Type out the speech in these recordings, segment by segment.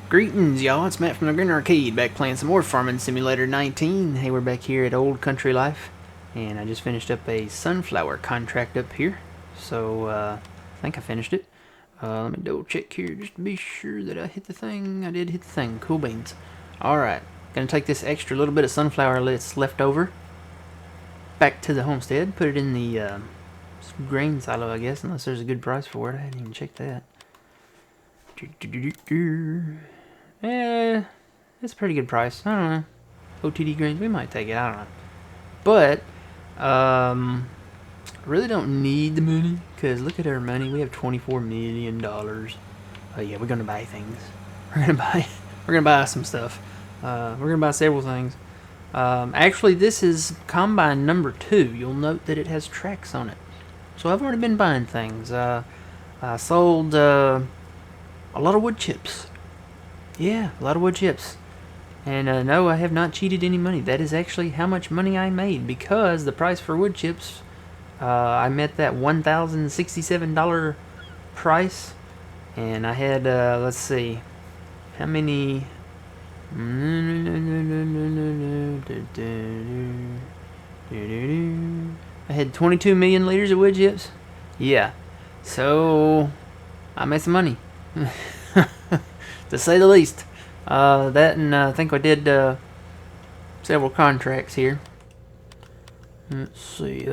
Greetings, y'all. It's Matt from the Green Arcade, back playing some more Farming Simulator 19. Hey, we're back here at Old Country Life, and I just finished up a sunflower contract up here. So, I think I finished it. Let me double check here just to be sure that I hit the thing. I did hit the thing. Cool beans. Alright, gonna take this extra little bit of sunflower that's left over back to the homestead, put it in the grain silo, I guess, unless there's a good price for it. I hadn't even checked that. Yeah, it's a pretty good price. I don't know. OTD grains, we might take it. I don't know. But, really don't need the money, because look at our money. We have $24 million. Oh yeah, we're gonna buy things. We're gonna buy some stuff. We're gonna buy several things. Actually, this is combine number 2. You'll note that it has tracks on it. So I've already been buying things. I sold a lot of wood chips. Yeah, a lot of wood chips. And no, I have not cheated any money. That is actually how much money I made, because the price for wood chips, I met that $1,067 price, and I had, let's see, how many? I had 22 million liters of wood chips. Yeah, so I made some money. To say the least. That, and I think I did several contracts here. Let's see.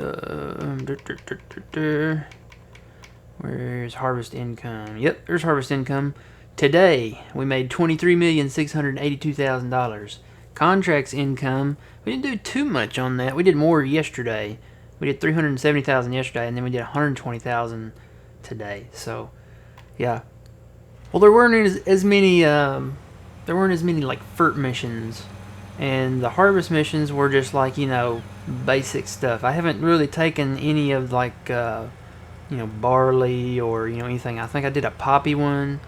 Where's harvest income? Yep, there's harvest income. Today we made $23,682,000. Contracts income, we didn't do too much on that. We did more yesterday. We did $370,000 yesterday, and then we did $120,000 today. So, yeah. Well, there weren't as many like FERT missions, and the harvest missions were just like, you know, basic stuff. I haven't really taken any of like barley or anything. I think I did a poppy one,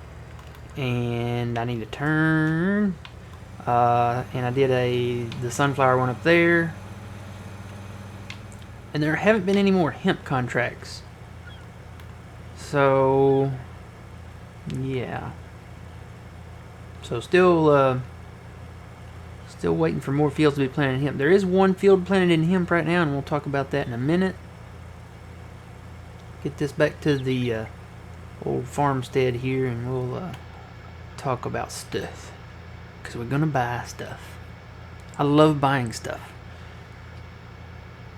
and I need to turn, and I did the sunflower one up there, and there haven't been any more hemp contracts. So yeah. So still waiting for more fields to be planted in hemp. There is one field planted in hemp right now, and we'll talk about that in a minute. Get this back to the old farmstead here, and we'll talk about stuff. Because we're going to buy stuff. I love buying stuff.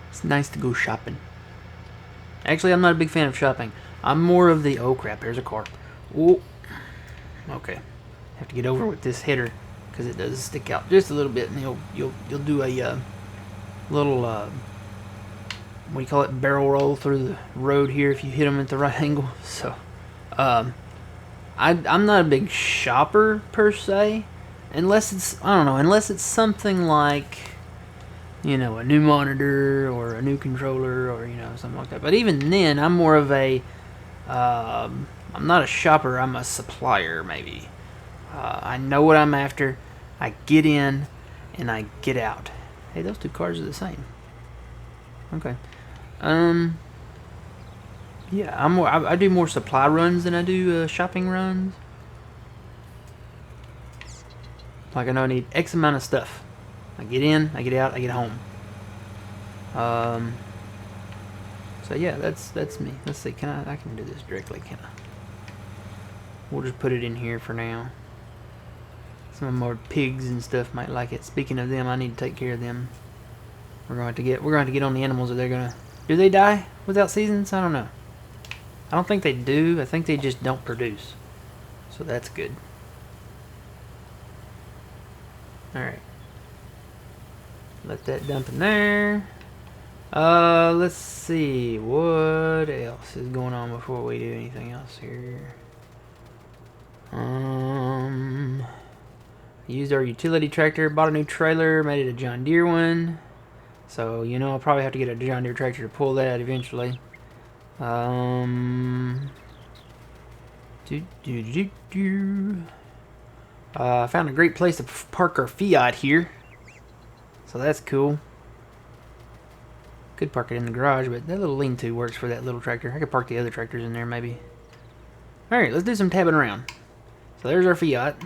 It's nice to go shopping. Actually, I'm not a big fan of shopping. I'm more of the... Oh, crap, there's a car. Oh, okay. Have to get over with this header because it does stick out just a little bit, and you'll do a little what do you call it, barrel roll through the road here if you hit them at the right angle. So I'm not a big shopper per se, unless it's unless it's something like a new monitor or a new controller or something like that. But even then, I'm more of a I'm not a shopper, I'm a supplier, maybe. I know what I'm after. I get in, and I get out. Hey, those two cars are the same. Okay. Yeah, I do more supply runs than I do shopping runs. Like, I know I need X amount of stuff. I get in, I get out, I get home. So yeah, that's me. Let's see, I can do this directly, can I? We'll just put it in here for now. Some of my pigs and stuff might like it. Speaking of them, I need to take care of them. We're going to get on the animals. Do they die without seasons? I don't know. I don't think they do. I think they just don't produce. So that's good. Alright. Let that dump in there. Let's see. What else is going on before we do anything else here? Used our utility tractor, bought a new trailer, made it a John Deere one. So, I'll probably have to get a John Deere tractor to pull that eventually. I found a great place to park our Fiat here. So that's cool. Could park it in the garage, but that little lean-to works for that little tractor. I could park the other tractors in there, maybe. Alright, let's do some tabbing around. So there's our Fiat.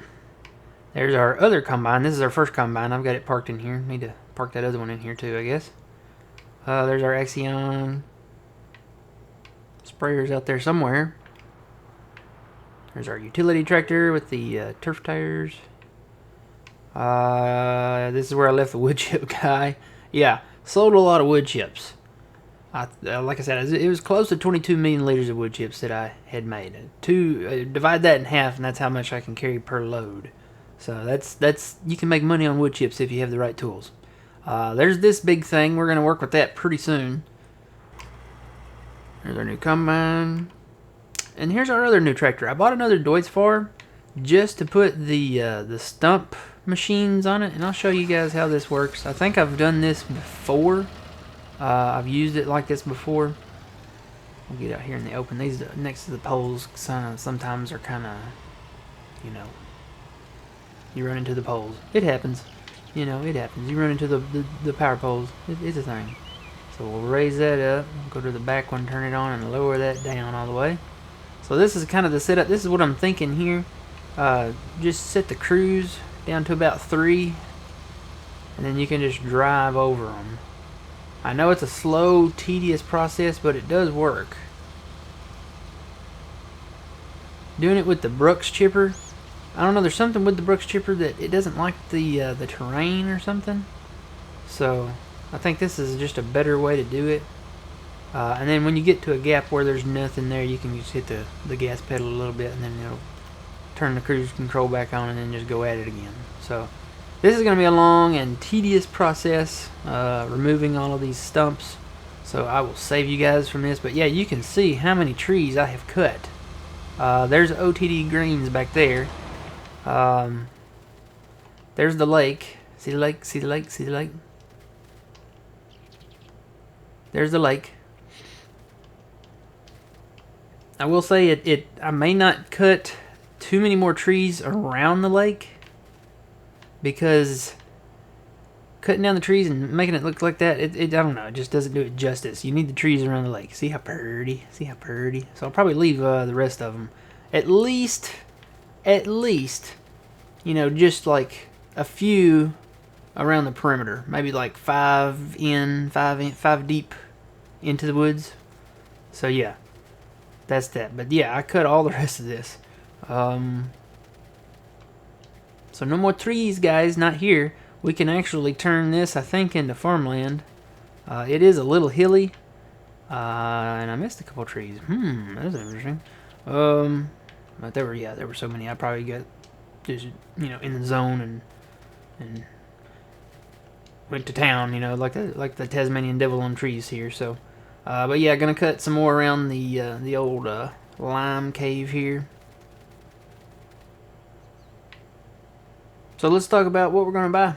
There's our other combine. This is our first combine. I've got it parked in here. Need to park that other one in here too, I guess. There's our Axion sprayers out there somewhere. There's our utility tractor with the turf tires. This is where I left the wood chip guy. Yeah, sold a lot of wood chips. Like I said, it was close to 22 million liters of wood chips that I had made. Divide that in half, and that's how much I can carry per load. So that's you can make money on wood chips if you have the right tools. There's this big thing. We're going to work with that pretty soon. There's our new combine. And here's our other new tractor. I bought another Deutz-Fahr just to put the stump machines on it, and I'll show you guys how this works. I think I've done this before. I've used it like this before. We'll get out here in the open. These next to the poles sometimes are kind of, you know, you run into the poles. It happens. You know, it happens. You run into the power poles. It's a thing. So we'll raise that up, go to the back one, turn it on, and lower that down all the way. So this is kind of the setup. This is what I'm thinking here. Just set the cruise down to about 3, and then you can just drive over them. I know it's a slow, tedious process, but it does work. Doing it with the Brooks chipper, I don't know, there's something with the Brooks chipper that it doesn't like the terrain or something. So I think this is just a better way to do it. And then when you get to a gap where there's nothing there, you can just hit the gas pedal a little bit, and then it'll turn the cruise control back on, and then just go at it again. So this is going to be a long and tedious process, removing all of these stumps. So I will save you guys from this. But yeah, you can see how many trees I have cut. There's OTD Greens back there. There's the lake. See the lake? See the lake? See the lake? There's the lake. I will say I may not cut too many more trees around the lake, because cutting down the trees and making it look like that, I don't know, it just doesn't do it justice. You need the trees around the lake. See how pretty? See how pretty? So I'll probably leave the rest of them. At least, you know, just like a few around the perimeter. Maybe like 5 deep into the woods. So yeah, that's that. But yeah, I cut all the rest of this. So no more trees, guys, not here. We can actually turn this, I think, into farmland. It is a little hilly. And I missed a couple trees. That's interesting. But there were so many. I probably got just, you know, in the zone and went to town, you know, like the Tasmanian devil on trees here. So, but yeah, gonna cut some more around the old lime cave here. So let's talk about what we're gonna buy.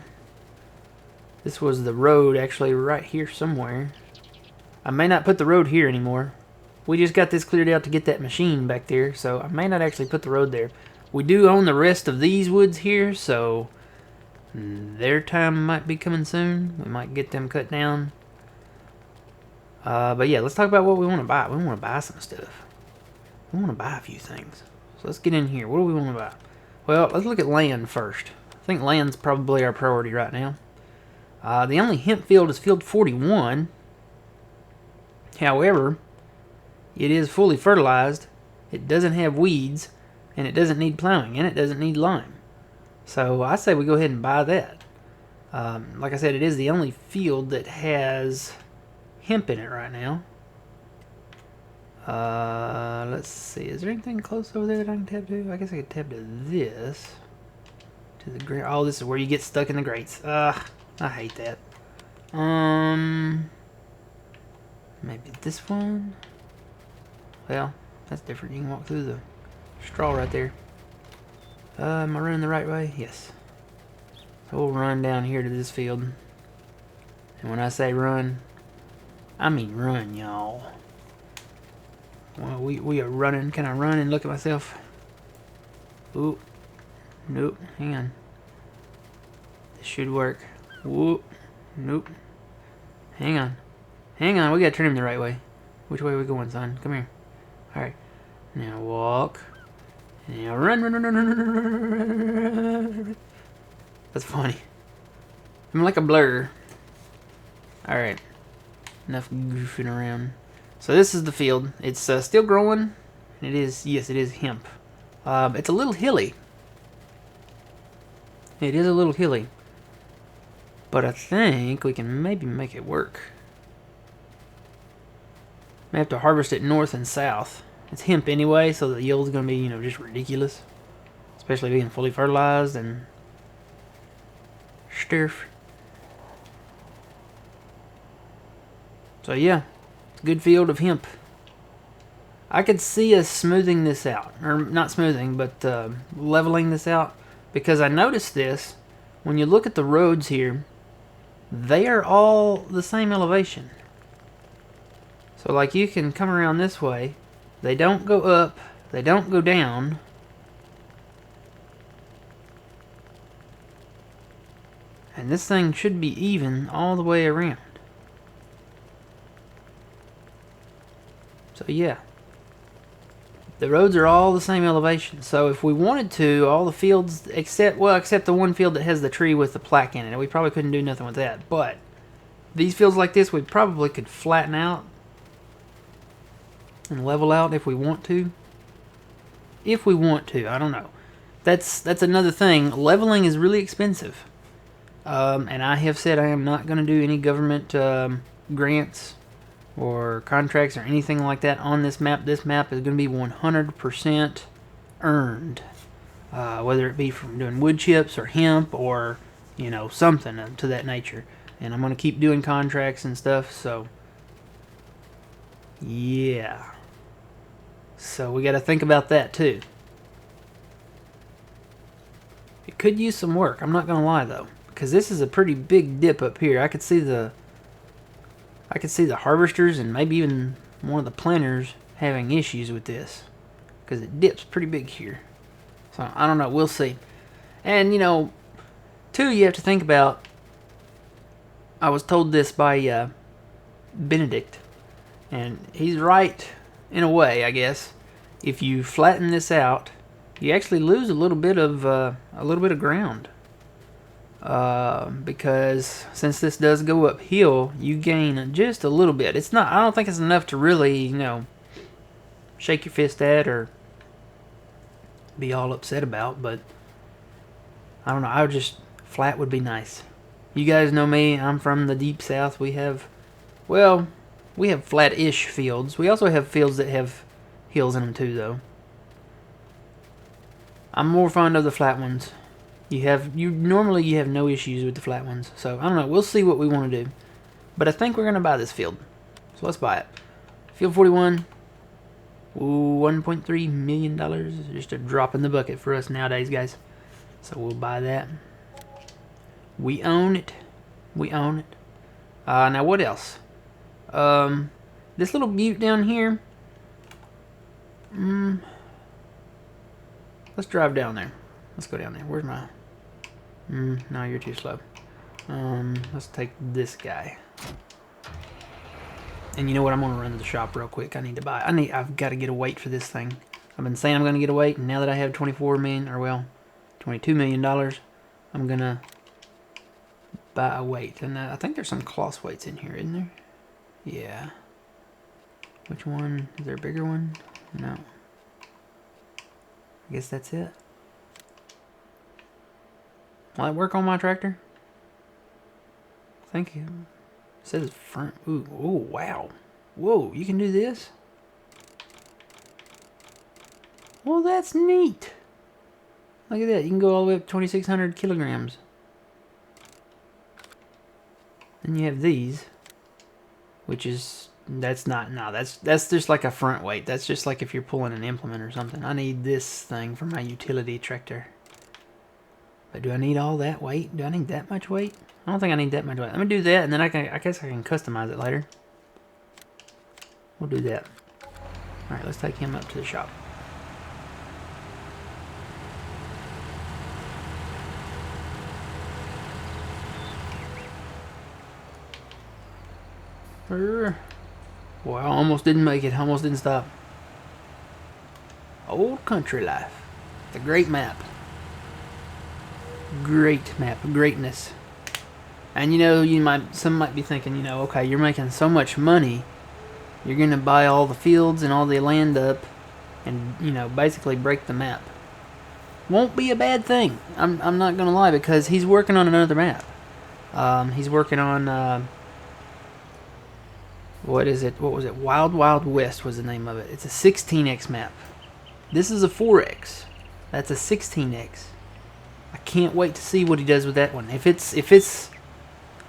This was the road, actually, right here somewhere. I may not put the road here anymore. We just got this cleared out to get that machine back there, so I may not actually put the road there. We do own the rest of these woods here, so their time might be coming soon. We might get them cut down. But yeah, let's talk about what we want to buy. We want to buy some stuff. We want to buy a few things. So let's get in here. What do we want to buy? Well, let's look at land first. I think land's probably our priority right now. The only hemp field is field 41. However, it is fully fertilized. It doesn't have weeds, and it doesn't need plowing, and it doesn't need lime. So I say we go ahead and buy that. Like I said, it is the only field that has hemp in it right now. Let's see. Is there anything close over there that I can tab to? I guess I could tab to this. To the grate. Oh, this is where you get stuck in the grates. I hate that. Maybe this one. Well, that's different. You can walk through the straw right there. Am I running the right way? Yes. So we'll run down here to this field. And when I say run, I mean run, y'all. Well, we are running. Can I run and look at myself? Ooh. Nope. Hang on. This should work. Whoop. Nope. Hang on. Hang on. We gotta turn him the right way. Which way are we going, son? Come here. Alright. Now walk. Now run, run, run, run, run, run, run, run. That's funny. I'm like a blur. Alright. Enough goofing around. So this is the field. It's still growing. It is, yes, it is hemp. It's a little hilly. It is a little hilly. But I think we can maybe make it work. I have to harvest it north and south. It's hemp anyway, so the yield's going to be, just ridiculous. Especially being fully fertilized and stuff. So yeah, it's a good field of hemp. I could see us smoothing this out. Or not smoothing, but leveling this out. Because I noticed this, when you look at the roads here, they are all the same elevation. So like you can come around this way. They don't go up. They don't go down. And this thing should be even all the way around. So yeah. The roads are all the same elevation. So if we wanted to, all the fields, except the one field that has the tree with the plaque in it. We probably couldn't do nothing with that. But these fields like this, we probably could flatten out and level out if we want to. If we want to, I don't know. That's another thing. Leveling is really expensive. And I have said I am not going to do any government grants or contracts or anything like that on this map. This map is going to be 100% earned. Whether it be from doing wood chips or hemp or, something to that nature. And I'm going to keep doing contracts and stuff, so yeah. So we got to think about that too. It could use some work, I'm not going to lie though. Because this is a pretty big dip up here. I could see the harvesters and maybe even one of the planters having issues with this. Because it dips pretty big here. So, I don't know. We'll see. And, too, you have to think about... I was told this by Benedict. And he's right in a way, I guess. If you flatten this out, you actually lose a little bit of ground. Because since this does go uphill, you gain just a little bit. It's not. I don't think it's enough to really, shake your fist at or be all upset about. But I don't know. I would just flat would be nice. You guys know me. I'm from the deep south. We have flat-ish fields. We also have fields that have hills in them too, though. I'm more fond of the flat ones. Normally you have no issues with the flat ones. So, I don't know. We'll see what we want to do. But I think we're going to buy this field. So, let's buy it. Field 41. Ooh, $1.3 million. Just a drop in the bucket for us nowadays, guys. So, we'll buy that. We own it. We own it. Now, what else? This little butte down here. Let's drive down there. Let's go down there. Where's my... no, you're too slow. Let's take this guy. And you know what? I'm gonna run to the shop real quick. I've got to get a weight for this thing. I've been saying I'm gonna get a weight, and now that I have $22 million, I'm gonna buy a weight. And I think there's some cloth weights in here, isn't there? Yeah. Which one? Is there a bigger one? No. I guess that's it. Will that work on my tractor? Thank you. It says front. Ooh, oh, wow. Whoa, you can do this? Well, that's neat. Look at that. You can go all the way up to 2,600 kilograms. Then you have these, which is... that's just like a front weight. That's just like if you're pulling an implement or something. I need this thing for my utility tractor. But do I need all that weight? Do I need that much weight? I don't think I need that much weight. Let me do that, and then I guess I can customize it later. We'll do that. Alright, let's take him up to the shop. Boy, I almost didn't make it. Almost didn't stop. Old country life. It's a great map. Great map, greatness. And you know, some might be thinking, you know, okay, you're making so much money, you're gonna buy all the fields and all the land up, and you know, basically break the map. Won't be a bad thing. I'm not gonna lie, because he's working on another map. He's working on what is it? What was it? Wild Wild West was the name of it. It's a 16x map. This is a 4x. That's a 16x. I can't wait to see what he does with that one. If it's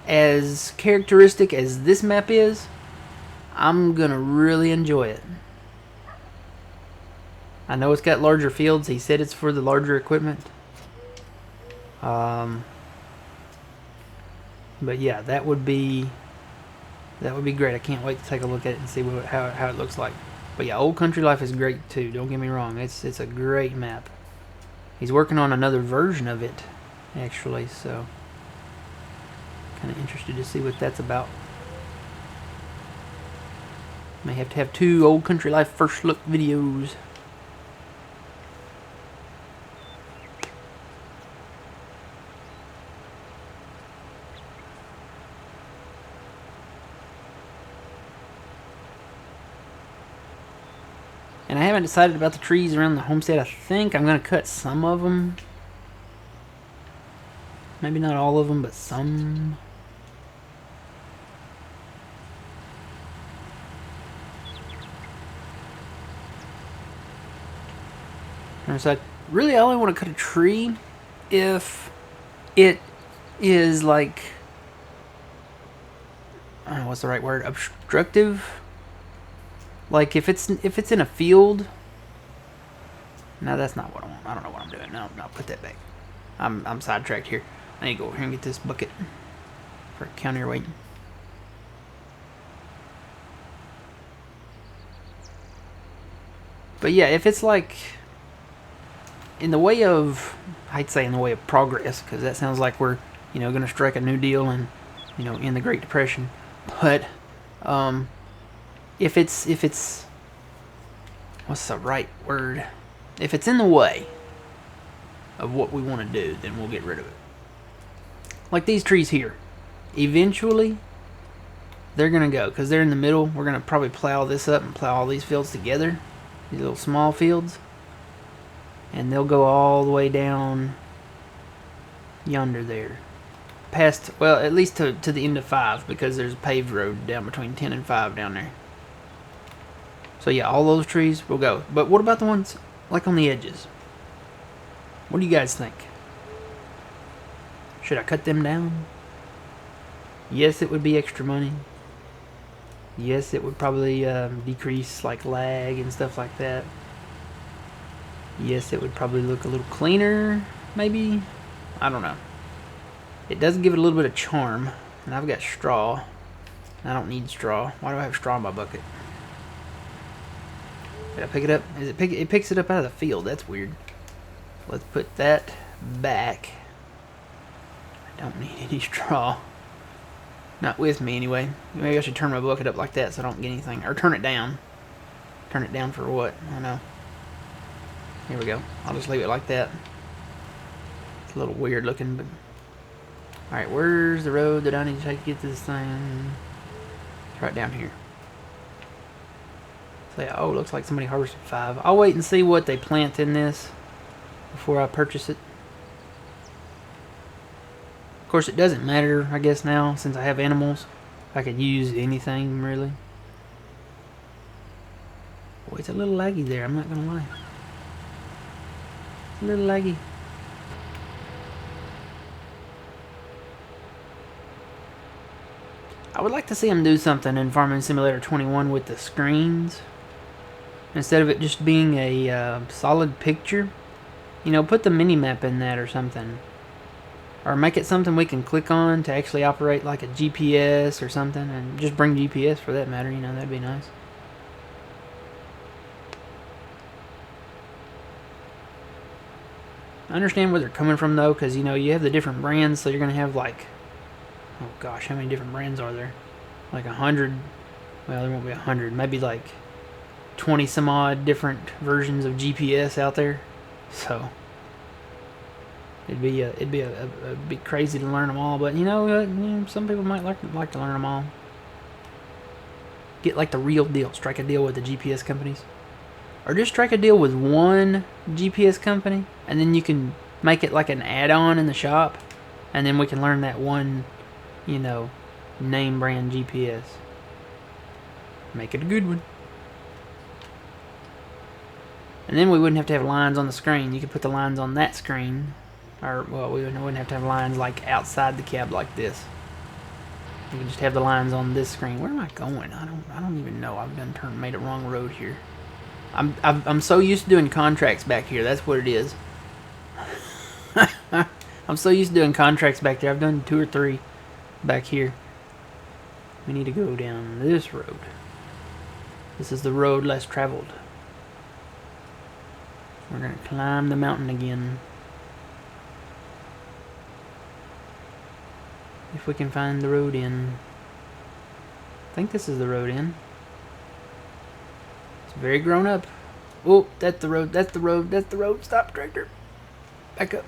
as characteristic as this map is, I'm gonna really enjoy it. I know it's got larger fields. He said it's for the larger equipment. But yeah, that would be great. I can't wait to take a look at it and see how it looks like. But yeah, Old Country Life is great too. Don't get me wrong. It's a great map. He's working on another version of it, actually. So kind of interested to see what that's about. May have to have 2 Old Country Life first look videos. And I haven't decided about the trees around the homestead. I think I'm going to cut some of them. Maybe not all of them, but some. And so really I only want to cut a tree if it is like, I don't know what's the right word, obstructive. Like if it's in a field. No, that's not what I want. I don't know what I'm doing. No, put that back. I'm sidetracked here. I need to go over here and get this bucket for counterweight. But yeah, if it's like in the way of, I'd say in the way of progress, because that sounds like we're, you know, going to strike a new deal and, you know, in the Great Depression. But if it's what's the right word? If it's in the way of what we want to do, then we'll get rid of it. Like these trees here. Eventually, they're going to go, because they're in the middle. We're going to probably plow this up and plow all these fields together. These little small fields. And they'll go all the way down yonder there. Past, well, at least to the end of 5, because there's a paved road down between 10 and 5 down there. So yeah, all those trees will go. But what about the ones like on the edges? What do you guys think? Should I cut them down? Yes, it would be extra money. Yes, it would probably decrease like lag and stuff like that. Yes, it would probably look a little cleaner, maybe. I don't know. It does give it a little bit of charm. And I've got straw. I don't need straw. Why do I have straw in my bucket? Did I pick it up? It picks it up out of the field. That's weird. Let's put that back. I don't need any straw. Not with me, anyway. Maybe I should turn my bucket up like that so I don't get anything. Or turn it down. Turn it down for what? I don't know. Here we go. I'll just leave it like that. It's a little weird looking, but... Alright, where's the road that I need to take to get to this thing? It's right down here. So yeah, oh, looks like somebody harvested 5. I'll wait and see what they plant in this before I purchase it. Of course, it doesn't matter, I guess, now, since I have animals. I could use anything, really. Boy, it's a little laggy there, I'm not gonna lie. It's a little laggy. I would like to see them do something in Farming Simulator 21 with the screens. Instead of it just being a solid picture. You know, put the mini-map in that or something. Or make it something we can click on to actually operate like a GPS or something. And just bring GPS for that matter, you know, that'd be nice. I understand where they're coming from though, because you know, you have the different brands, so you're going to have like... Oh gosh, how many different brands are there? Like 100. Well, there won't be 100. Maybe like 20 some odd different versions of GPS out there. So It'd be crazy to learn them all, but you know, some people might like to learn them all. Get like the real deal. Strike a deal with the GPS companies, or just strike a deal with one GPS company, and then you can make it like an add-on in the shop, and then we can learn that one, name brand GPS. Make it a good one. And then we wouldn't have to have lines on the screen. You could put the lines on that screen. Or, well, we wouldn't have to have lines like outside the cab like this. You can just have the lines on this screen. Where am I going? I don't even know. I've made a wrong road here. I'm so used to doing contracts back here. That's what it is. I'm so used to doing contracts back there. I've done 2 or 3 back here. We need to go down this road. This is the road less traveled. We're going to climb the mountain again. If we can find the road in. I think this is the road in. It's very grown up. Oh, that's the road, that's the road, that's the road. Stop, tractor. Back up.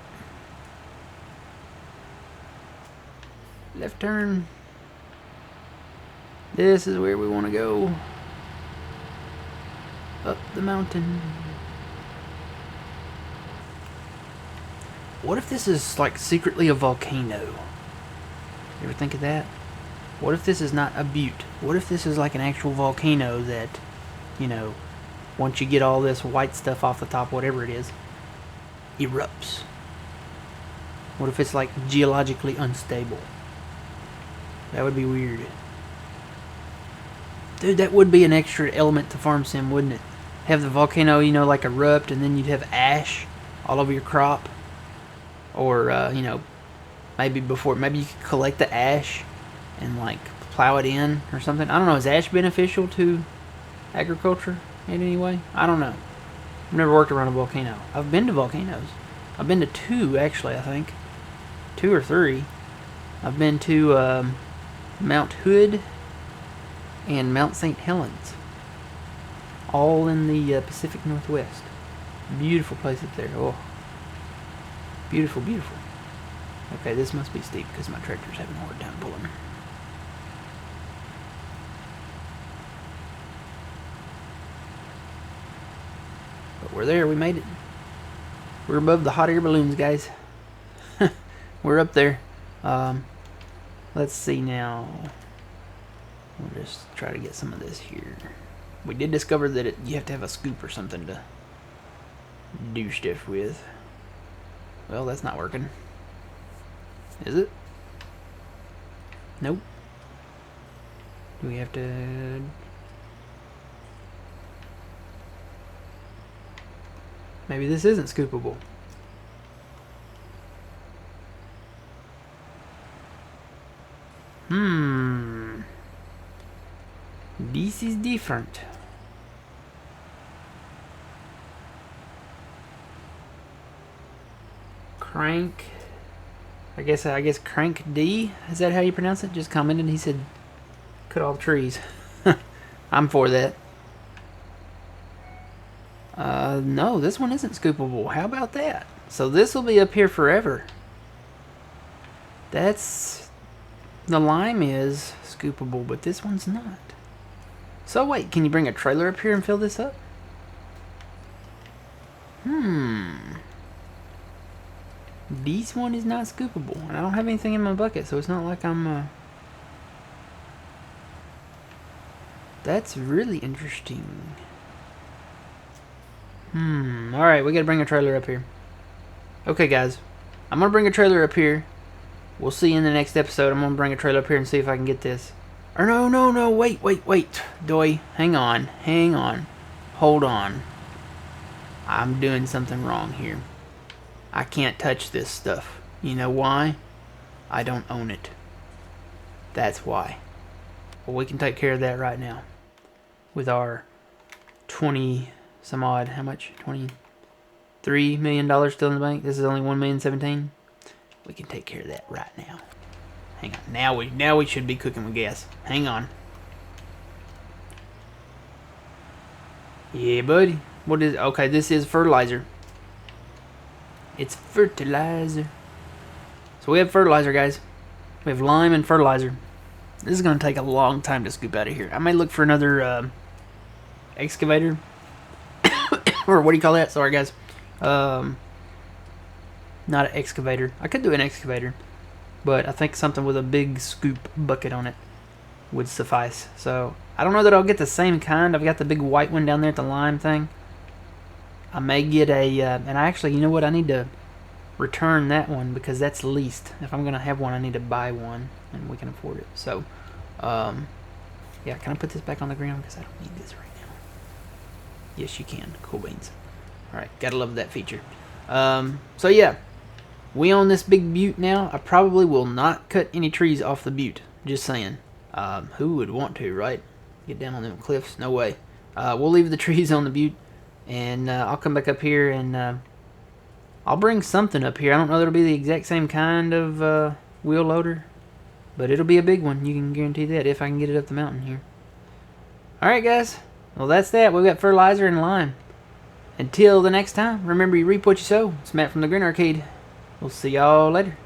Left turn. This is where we want to go. Up the mountain. What if this is like secretly a volcano? You ever think of that? What if this is not a butte? What if this is like an actual volcano that, once you get all this white stuff off the top, whatever it is, erupts? What if it's like geologically unstable? That would be weird. Dude, that would be an extra element to Farm Sim, wouldn't it? Have the volcano, like erupt, and then you'd have ash all over your crop. Or, maybe you could collect the ash and, like, plow it in or something. I don't know, is ash beneficial to agriculture in any way? I don't know. I've never worked around a volcano. I've been to volcanoes. I've been to 2, actually, I think. 2 or 3. I've been to Mount Hood and Mount St. Helens. All in the Pacific Northwest. Beautiful place up there. Oh. Beautiful, beautiful. Okay, this must be steep because my tractor's having a hard time pulling. But we're there, we made it. We're above the hot air balloons, guys. We're up there. Let's see now. We'll just try to get some of this here. We did discover that you have to have a scoop or something to do stuff with. Well, that's not working. Is it? Nope. Do we have to... Maybe this isn't scoopable. This is different. Crank. I guess Crank D. Is that how you pronounce it? Just commented. He said, "Cut all the trees." I'm for that. No, this one isn't scoopable. How about that? So this will be up here forever. The lime is scoopable, but this one's not. So wait, can you bring a trailer up here and fill this up? This one is not scoopable, and I don't have anything in my bucket, so it's not like I'm, That's really interesting. Alright, we gotta bring a trailer up here. Okay, guys. I'm gonna bring a trailer up here. We'll see you in the next episode. I'm gonna bring a trailer up here and see if I can get this. Or no, wait. Doy, hang on. Hold on. I'm doing something wrong here. I can't touch this stuff. You know why? I don't own it. That's why. Well, we can take care of that right now. With our 20 some odd, how much? $23 million still in the bank. This is only $1,017,000. We can take care of that right now. Hang on. Now we should be cooking with gas. Hang on. Yeah, buddy. What is? Okay, this is fertilizer. It's fertilizer. So we have fertilizer, guys. We have lime and fertilizer. This is going to take a long time to scoop out of here. I may look for another excavator. Or what do you call that? Sorry, guys. Not an excavator. I could do an excavator. But I think something with a big scoop bucket on it would suffice. So I don't know that I'll get the same kind. I've got the big white one down there at the lime thing. I may get a... and I actually, you know what? I need to return that one because that's leased. If I'm going to have one, I need to buy one. And we can afford it. So, yeah. Can I put this back on the ground? Because I don't need this right now. Yes, you can. Cool beans. Alright. Gotta love that feature. So, yeah. We own this big butte now. I probably will not cut any trees off the butte. Just saying. Who would want to, right? Get down on them cliffs? No way. We'll leave the trees on the butte. And I'll come back up here and I'll bring something up here. I don't know that it'll be the exact same kind of wheel loader. But it'll be a big one. You can guarantee that if I can get it up the mountain here. Alright, guys. Well, that's that. We've got fertilizer and lime. Until the next time, remember you reap what you sow. It's Matt from the Grin Arcade. We'll see y'all later.